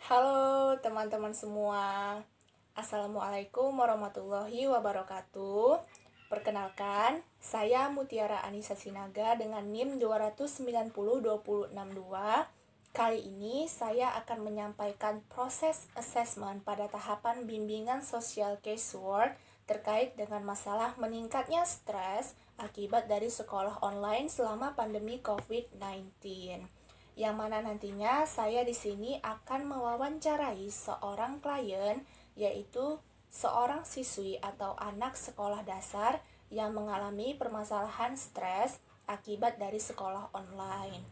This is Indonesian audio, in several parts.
Halo teman-teman semua. Assalamualaikum warahmatullahi wabarakatuh. Perkenalkan, saya Mutiara Anissa Sinaga dengan NIM 290-20662. Kali ini saya akan menyampaikan proses assessment pada tahapan bimbingan social casework terkait dengan masalah meningkatnya stres akibat dari sekolah online selama pandemi COVID-19. Yang mana nantinya saya di sini akan mewawancarai seorang klien, yaitu seorang siswi atau anak sekolah dasar yang mengalami permasalahan stres akibat dari sekolah online.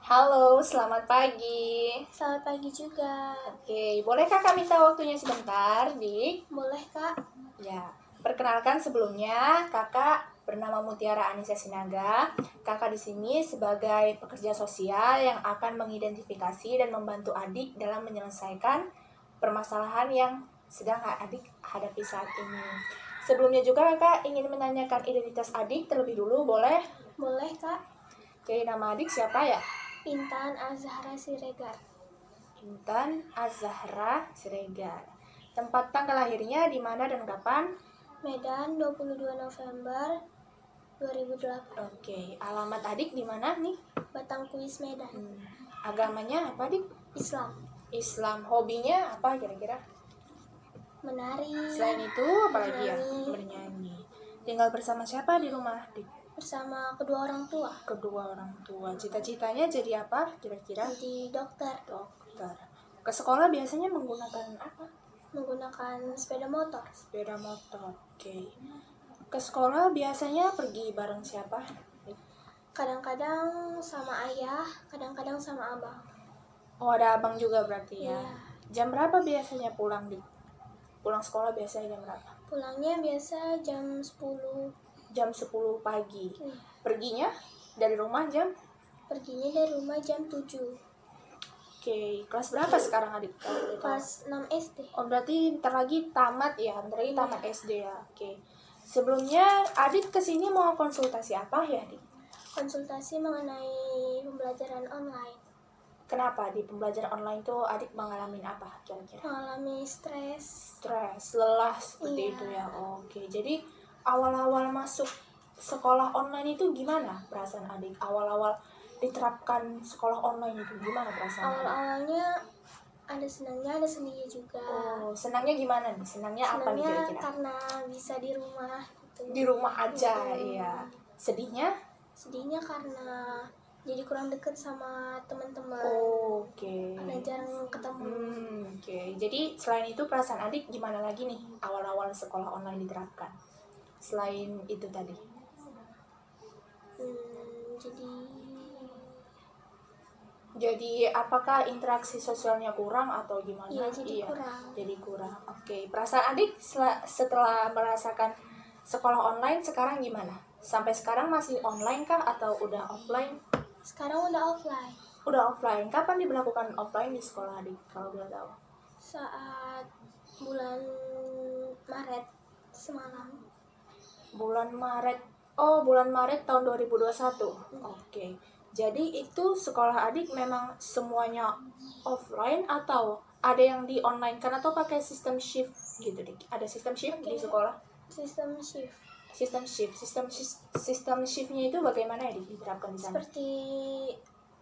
Halo, selamat pagi. Selamat pagi juga. Oke, boleh kakak minta waktunya sebentar, Dik? Boleh, Kak? Ya, perkenalkan sebelumnya kakak bernama Mutiara Anissa Sinaga. Kakak di sini sebagai pekerja sosial yang akan mengidentifikasi dan membantu adik dalam menyelesaikan permasalahan yang sedang adik hadapi saat ini. Sebelumnya juga kakak ingin menanyakan identitas adik terlebih dulu, boleh? Boleh, Kak? Oke, nama adik siapa ya? Intan Azhara Siregar. Intan Azhara Siregar. Tempat tanggal lahirnya di mana dan kapan? Medan, 22 November 2008. Oke, alamat adik di mana nih? Batangkuis, Medan. Agamanya apa, Dik? Islam. Islam. Hobinya apa kira-kira? Menari. Selain itu, apalagi ya? Bernyanyi. Tinggal bersama siapa di rumah, Dik? Bersama kedua orang tua. Kedua orang tua. Cita-citanya jadi apa kira-kira? Jadi dokter. Dokter. Ke sekolah biasanya menggunakan apa? Menggunakan sepeda motor. Sepeda motor. Oke. Ke sekolah biasanya pergi bareng siapa? Kadang-kadang sama ayah, kadang-kadang sama abang. Oh, ada abang juga berarti ya? Iya. Jam berapa biasanya pulang, Dik? Pulang sekolah biasanya jam berapa? Pulangnya biasa jam 10. Jam 10 pagi. Iya. Perginya dari rumah jam? Perginya dari rumah jam 7. Oke, kelas berapa sekarang adik? Kelas 6 SD. Oh, berarti ntar lagi tamat ya? Ntar lagi tamat SD ya? Oke. Sebelumnya adik kesini mau konsultasi apa ya, adik? Konsultasi mengenai pembelajaran online. Kenapa di pembelajaran online tuh adik mengalami apa kira-kira? Mengalami stres. Stres, lelah seperti Iya. itu ya? Oke, jadi awal-awal masuk sekolah online itu gimana perasaan adik? Awal-awal diterapkan sekolah online itu gimana perasaan adik? Awal-awalnya ada senangnya, ada sedihnya juga. Oh, senangnya gimana nih? Senangnya apa nih Senangnya kira-kira? karena bisa di rumah gitu. Di rumah aja, Mm-mm. iya. Sedihnya? Sedihnya karena jadi kurang deket sama teman-teman. Oke. Karena jarang ketemu. Oke. Jadi selain itu perasaan adik gimana lagi nih awal-awal sekolah online diterapkan? Selain itu tadi. Jadi apakah interaksi sosialnya kurang atau gimana? Iya, jadi kurang. Jadi kurang. Oke. Perasaan adik setelah merasakan sekolah online sekarang gimana? Sampai sekarang masih online kah atau udah offline? Sekarang udah offline. Udah offline. Kapan diberlakukan offline di sekolah adik kalau boleh tahu? Saat bulan Maret semalam. Bulan Maret. Oh, bulan Maret tahun 2021. Oke. Jadi itu sekolah adik memang semuanya offline atau ada yang di online kan atau pakai sistem shift gitu, Dik? Ada sistem shift di sekolah? Sistem shift. Sistem shiftnya itu bagaimana ya diterapkan di sana? Seperti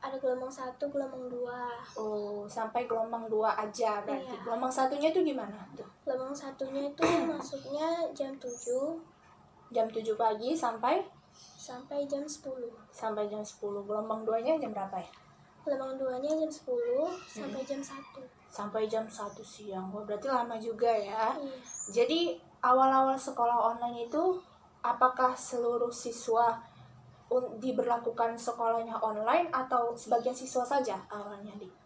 ada gelombang 1, gelombang 2. Oh, sampai gelombang 2 aja berarti. Iya. Gelombang satunya itu gimana tuh? Gelombang satunya itu masuknya jam 7 Jam 7 pagi sampai jam 10. Sampai jam 10. Gelombang 2-nya jam berapa ya? Gelombang 2-nya jam 10 sampai jam 1. Sampai jam 1 siang. Oh, berarti lama juga ya. Iya. Jadi awal-awal sekolah online itu apakah seluruh siswa diberlakukan sekolahnya online atau sebagian siswa saja awalnya, Dik?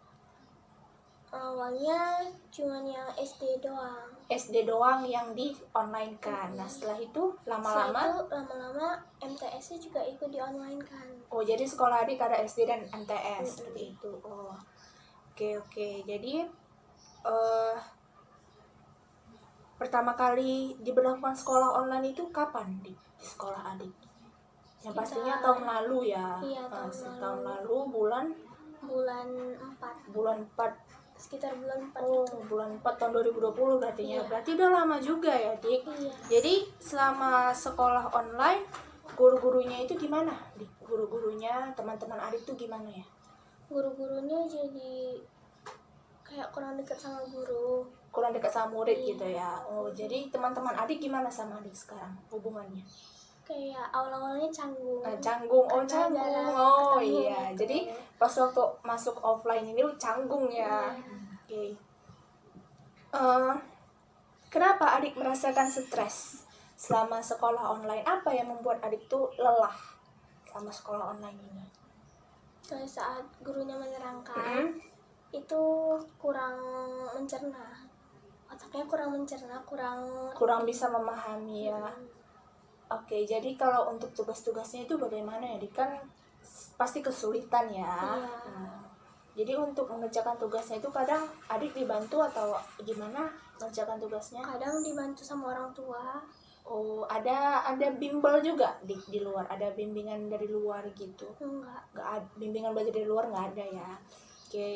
Awalnya cuma yang SD doang. SD doang yang di online kan. Nah, setelah itu lama-lama MTS-nya juga ikut di online kan. Oh, jadi sekolah adik ada SD dan MTS seperti itu. Oh. Oke. Jadi pertama kali diberlakukan sekolah online itu kapan di sekolah adik? Yang pastinya tahun lalu ya. Iya, tahun lalu bulan 4. Bulan 4 sekitar bulan 4 Oh, gitu. bulan 4 tahun 2020 berarti ya. Iya. Berarti udah lama juga ya, Dik. Iya. Jadi selama sekolah online, guru-gurunya itu gimana, Dik? Guru-gurunya, teman-teman adik tuh gimana ya? Guru-gurunya jadi kayak kurang dekat sama guru. Kurang dekat sama murid Iya. gitu ya. Oh, jadi teman-teman adik gimana sama adik sekarang hubungannya? Kayak awal-awalnya canggung. Canggung, oh Karena canggung, jarang oh ketemu iya. gitu. Jadi pas waktu masuk offline ini canggung ya. Iya. Oke. Kenapa adik merasakan stres selama sekolah online? Apa yang membuat adik tuh lelah selama sekolah online ini? Soalnya saat gurunya menerangkan itu kurang mencerna, otaknya kurang mencerna, Kurang bisa memahami ya. Oke, jadi kalau untuk tugas-tugasnya itu bagaimana ya, Dik? Kan pasti kesulitan ya. Iya. Jadi untuk mengerjakan tugasnya itu kadang adik dibantu atau gimana mengerjakan tugasnya? Kadang dibantu sama orang tua. Oh, ada bimbel juga di luar, ada bimbingan dari luar gitu. Enggak. Nggak ada, bimbingan belajar dari luar nggak ada ya. Oke,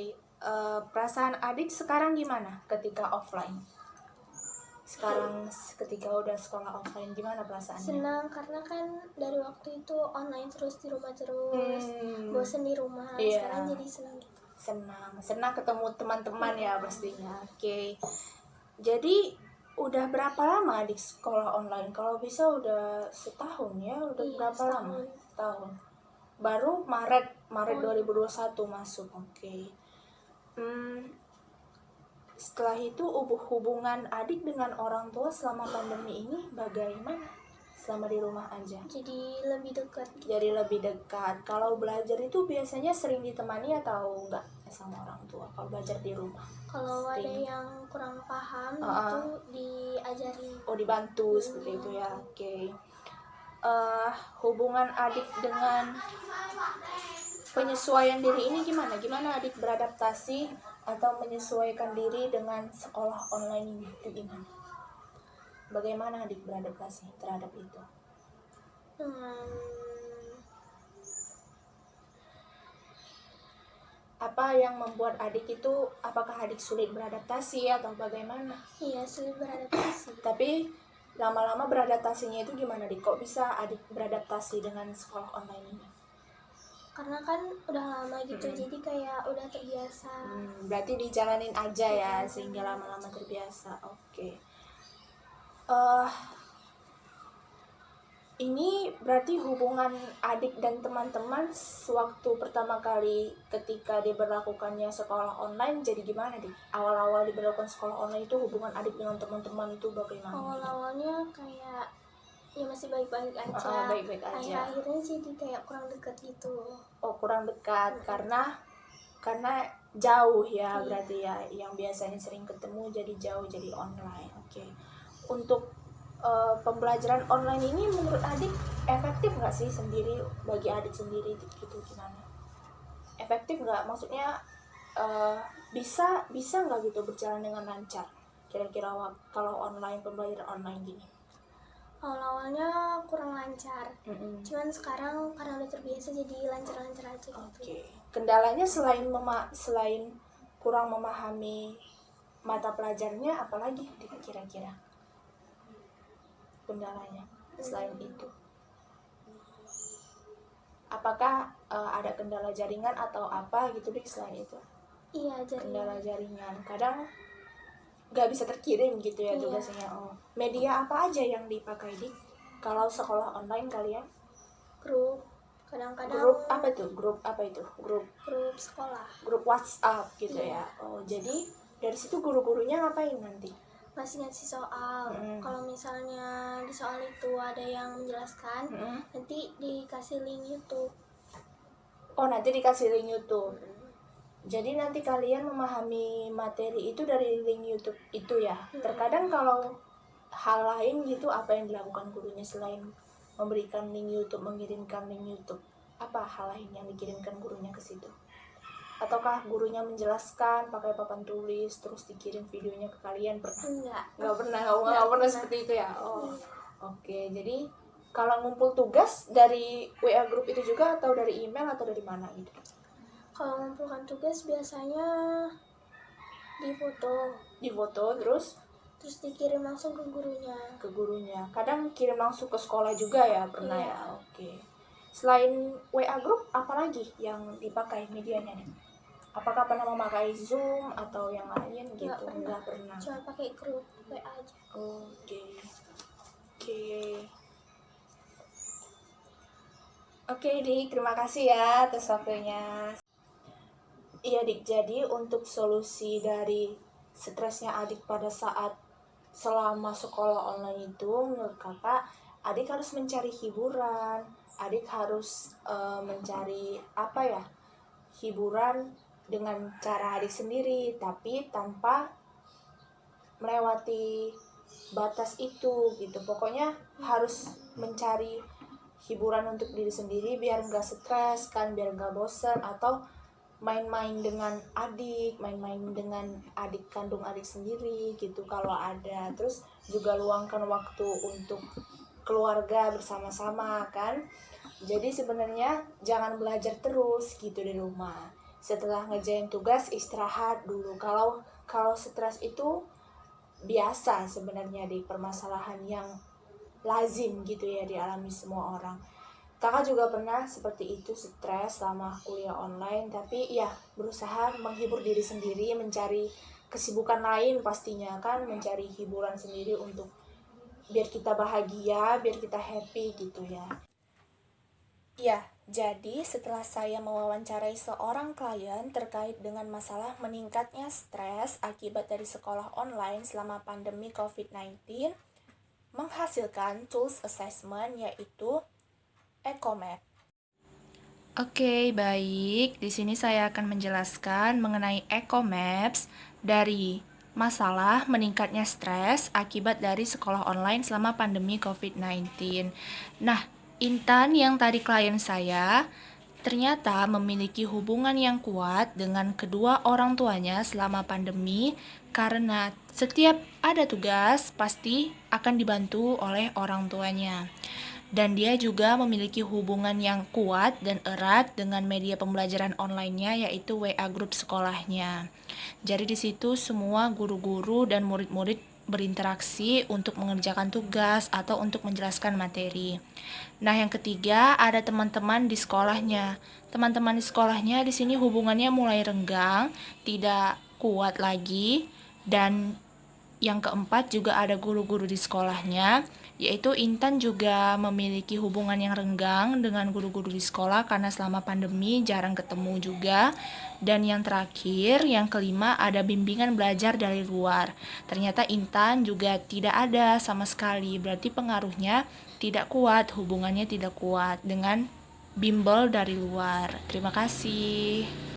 perasaan adik sekarang gimana ketika offline? Sekarang ketika udah sekolah offline gimana perasaannya? Senang karena kan dari waktu itu online terus di rumah terus, bosen di rumah. Iya. Sekarang jadi senang gitu. Senang ketemu teman-teman ya pastinya. Oke. Jadi udah berapa lama adik sekolah online? Kalau bisa udah setahun ya, udah Iya, berapa setahun. lama? Setahun. Baru Maret Oh. 2021 masuk. Oke. Setelah itu hubungan adik dengan orang tua selama pandemi ini bagaimana? Selama di rumah aja. Jadi lebih dekat. Jadi lebih dekat. Kalau belajar itu biasanya sering ditemani atau enggak sama orang tua kalau belajar di rumah? Kalau ada Sering. yang kurang paham Ah. itu diajarin. Oh, dibantu seperti itu ya. Oke. Hubungan adik dengan penyesuaian diri ini gimana? Gimana adik beradaptasi atau menyesuaikan diri dengan sekolah online ini? Itu gimana? Bagaimana adik beradaptasi terhadap itu? Apa yang membuat adik itu, apakah adik sulit beradaptasi atau bagaimana? Iya, sulit beradaptasi. Tapi lama-lama beradaptasinya itu gimana, Dik? Kok bisa adik beradaptasi dengan sekolah online ini? Karena kan udah lama gitu, jadi kayak udah terbiasa. Berarti dijalanin aja ya, sehingga lama-lama terbiasa. Oke. Ini berarti hubungan adik dan teman-teman sewaktu pertama kali ketika diberlakukannya sekolah online jadi gimana, Dik? Awal-awal diberlakukan sekolah online itu hubungan adik dengan teman-teman itu bagaimana? Awal-awalnya kayak ya masih baik-baik aja. Baik-baik aja. Akhir-akhirnya jadi kayak kurang dekat gitu. Oh, kurang dekat karena jauh ya, Iya. berarti ya, yang biasanya sering ketemu jadi jauh, jadi online. Oke. Untuk pembelajaran online ini menurut adik efektif nggak sih sendiri, bagi adik sendiri gitu gimana? Efektif nggak? Maksudnya bisa nggak gitu berjalan dengan lancar? Kira-kira kalau online, pembelajaran online gini? Awal-awalnya kurang lancar. Cuman sekarang karena udah terbiasa jadi lancar-lancar aja gitu. Oke. Kendalanya selain kurang memahami mata pelajarnya, apalagi kira-kira kendalanya selain itu? Apakah ada kendala jaringan atau apa gitu, Dik, selain itu? Iya, Kendala jaringan. jaringan kadang nggak bisa terkirim gitu ya Iya. tugasnya. Media apa aja yang dipakai, Dik, kalau sekolah online kalian? Grup. Kadang-kadang Grup apa itu? Grup sekolah. Grup WhatsApp gitu Iya. ya. Oh, jadi dari situ guru-gurunya ngapain nanti? Ngasih soal. Kalau misalnya di soal itu ada yang menjelaskan, nanti dikasih link YouTube. Oh, nanti dikasih link YouTube. Jadi nanti kalian memahami materi itu dari link YouTube itu ya. Terkadang kalau hal lain gitu, apa yang dilakukan gurunya selain memberikan link YouTube, mengirimkan link YouTube? Apa hal lain yang dikirimkan gurunya ke situ? Ataukah gurunya menjelaskan pakai papan tulis terus dikirim videonya ke kalian? Pernah? Nggak pernah seperti itu ya. Oh, oke. Jadi kalau ngumpul tugas dari WA group itu juga atau dari email atau dari mana gitu? Kalau mengumpulkan tugas biasanya di foto terus dikirim langsung ke gurunya. Kadang kirim langsung ke sekolah juga ya, pernah Iya. ya. Oke. Selain WA group, apa lagi yang dipakai medianya nih? Apakah pernah memakai Zoom atau yang lain gitu? Enggak pernah. Cuma pakai grup WA aja. Oke, Dik, terima kasih ya atas waktunya. Iya, Dik, jadi untuk solusi dari stresnya adik pada saat selama sekolah online itu, menurut kakak, adik harus mencari hiburan, adik harus mencari hiburan dengan cara adik sendiri, tapi tanpa melewati batas itu gitu. Pokoknya harus mencari hiburan untuk diri sendiri biar nggak stres kan, biar nggak bosan, atau main-main dengan adik, main-main dengan adik kandung adik sendiri gitu kalau ada. Terus juga luangkan waktu untuk keluarga bersama-sama kan. Jadi sebenarnya jangan belajar terus gitu di rumah. Setelah ngerjain tugas istirahat dulu. Kalau stres itu biasa sebenarnya di permasalahan yang lazim gitu ya dialami semua orang. Kakak juga pernah seperti itu, stres selama kuliah online, tapi ya berusaha menghibur diri sendiri, mencari kesibukan lain pastinya kan, mencari hiburan sendiri untuk biar kita bahagia, biar kita happy gitu ya. Ya, jadi setelah saya mewawancarai seorang klien terkait dengan masalah meningkatnya stres akibat dari sekolah online selama pandemi COVID-19, menghasilkan tools assessment yaitu EcoMap. Oke, baik. Di sini saya akan menjelaskan mengenai EcoMaps dari masalah meningkatnya stres akibat dari sekolah online selama pandemi COVID-19. Nah, Intan yang tadi klien saya ternyata memiliki hubungan yang kuat dengan kedua orang tuanya selama pandemi karena setiap ada tugas pasti akan dibantu oleh orang tuanya. Dan dia juga memiliki hubungan yang kuat dan erat dengan media pembelajaran online-nya yaitu WA grup sekolahnya. Jadi di situ semua guru-guru dan murid-murid berinteraksi untuk mengerjakan tugas atau untuk menjelaskan materi. Nah, yang ketiga ada teman-teman di sekolahnya. Teman-teman di sekolahnya di sini hubungannya mulai renggang, tidak kuat lagi, dan yang keempat juga ada guru-guru di sekolahnya, yaitu Intan juga memiliki hubungan yang renggang dengan guru-guru di sekolah karena selama pandemi jarang ketemu juga. Dan yang terakhir, yang kelima ada bimbingan belajar dari luar. Ternyata Intan juga tidak ada sama sekali, berarti pengaruhnya tidak kuat, hubungannya tidak kuat dengan bimbel dari luar. Terima kasih.